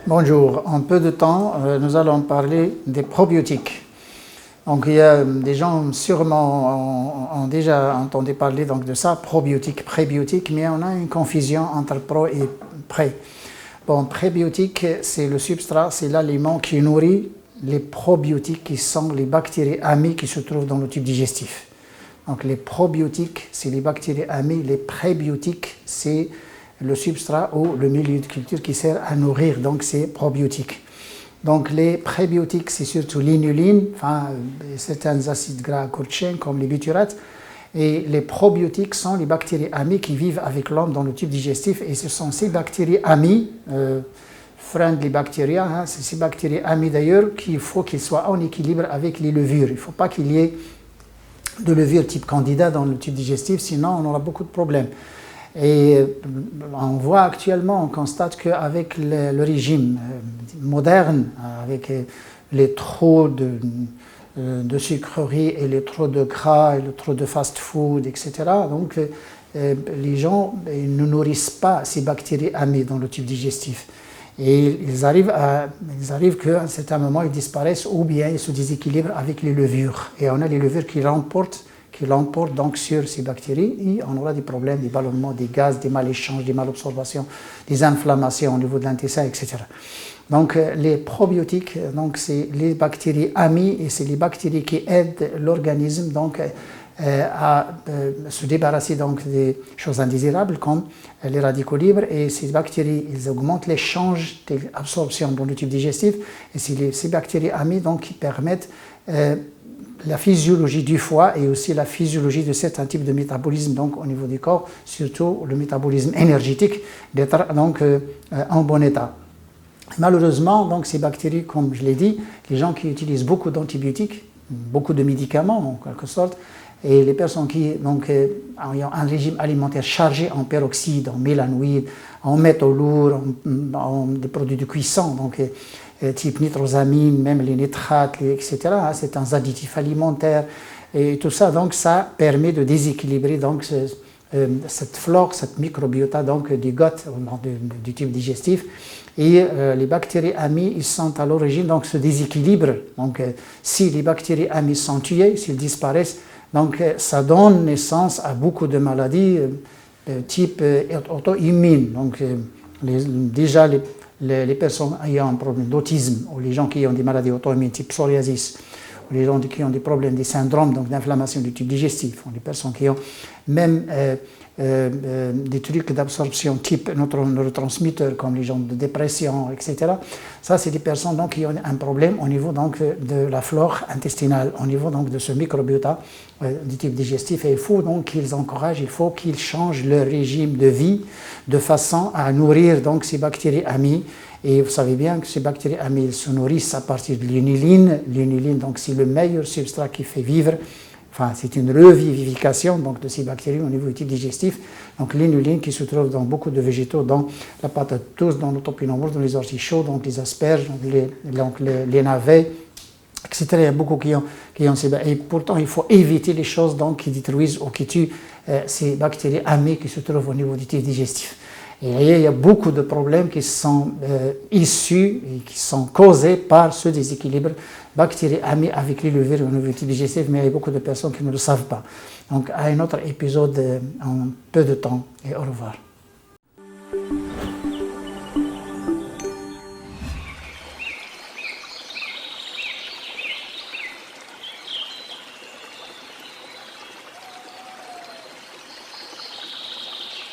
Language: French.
Bonjour, en peu de temps, nous allons parler des probiotiques. Donc, il y a des gens sûrement ont déjà entendu parler donc, de ça, probiotiques, prébiotiques, mais on a une confusion entre pro et pré. Bon, prébiotique, c'est le substrat, c'est l'aliment qui nourrit les probiotiques qui sont les bactéries amies qui se trouvent dans le tube digestif. Donc, les probiotiques, c'est les bactéries amies, les prébiotiques, c'est le substrat ou le milieu de culture qui sert à nourrir donc ces probiotiques. Donc les prébiotiques, c'est surtout l'inuline, certains acides gras à courte chaîne comme les butyrates, et les probiotiques sont les bactéries amies qui vivent avec l'homme dans le tube digestif, et ce sont ces bactéries amies, friendly bacteria, c'est ces bactéries amies d'ailleurs qu'il faut qu'ils soient en équilibre avec les levures. Il ne faut pas qu'il y ait de levures type candida dans le tube digestif, sinon on aura beaucoup de problèmes. Et on voit actuellement, on constate qu'avec le régime moderne, avec les trop de sucreries et les trop de gras et le trop de fast-food, etc., donc les gens ne nourrissent pas ces bactéries amies dans le tube digestif. Et ils arrivent qu'à un certain moment, ils disparaissent ou bien ils se déséquilibrent avec les levures. Et on a les levures qui l'emportent donc sur ces bactéries et on aura des problèmes, des ballonnements, des gaz, des mal-échanges, des malabsorptions, des inflammations au niveau de l'intestin, etc. Donc les probiotiques, donc, c'est les bactéries amies et c'est les bactéries qui aident l'organisme donc, à se débarrasser donc, des choses indésirables comme les radicaux libres, et ces bactéries ils augmentent l'échange d'absorption dans le tube digestif, et c'est ces bactéries amies donc, qui permettent la physiologie du foie et aussi la physiologie de certains types de métabolisme donc au niveau du corps, surtout le métabolisme énergétique, d'être donc en bon état. Malheureusement, donc ces bactéries, comme je l'ai dit, les gens qui utilisent beaucoup d'antibiotiques, beaucoup de médicaments en quelque sorte, et les personnes qui donc, ont un régime alimentaire chargé en peroxyde, en mélanoïdes, en métaux lourds, en des produits de cuisson, donc type nitrosamine, même les nitrates, etc. C'est un additif alimentaire et tout ça, donc ça permet de déséquilibrer donc cette flore, cette microbiota donc du gut, du tube digestif, et les bactéries amies ils sont à l'origine donc ce déséquilibre. Donc si les bactéries amies sont tuées, s'ils disparaissent, donc ça donne naissance à beaucoup de maladies type auto-immune. Donc déjà les personnes ayant un problème d'autisme, ou les gens qui ont des maladies auto-immunes type psoriasis, ou les gens qui ont des problèmes, des syndromes donc d'inflammation du tube digestif, ou les personnes qui ont même des trucs d'absorption type neurotransmetteurs comme les gens de dépression, etc. Ça, c'est des personnes donc, qui ont un problème au niveau donc, de la flore intestinale, au niveau donc, de ce microbiota du tube digestif. Et il faut donc qu'ils encouragent, il faut qu'ils changent leur régime de vie de façon à nourrir donc, ces bactéries amies. Et vous savez bien que ces bactéries amies se nourrissent à partir de l'inuline. L'inuline, donc, c'est le meilleur substrat qui fait vivre. Enfin, c'est une revivification donc, de ces bactéries au niveau du tube digestif. Donc l'inuline qui se trouve dans beaucoup de végétaux, dans la patate douce, dans le topinambour, dans les artichauts, donc les asperges, donc les navets, etc. Il y a beaucoup qui ont ces bactéries. Et pourtant, il faut éviter les choses donc, qui détruisent ou qui tuent ces bactéries amies qui se trouvent au niveau du tube digestif. Et il y a beaucoup de problèmes qui sont issus et qui sont causés par ce déséquilibre bactéries amies avec les levures au niveau du tube digestif, mais il y a beaucoup de personnes qui ne le savent pas. Donc à un autre épisode en peu de temps et au revoir.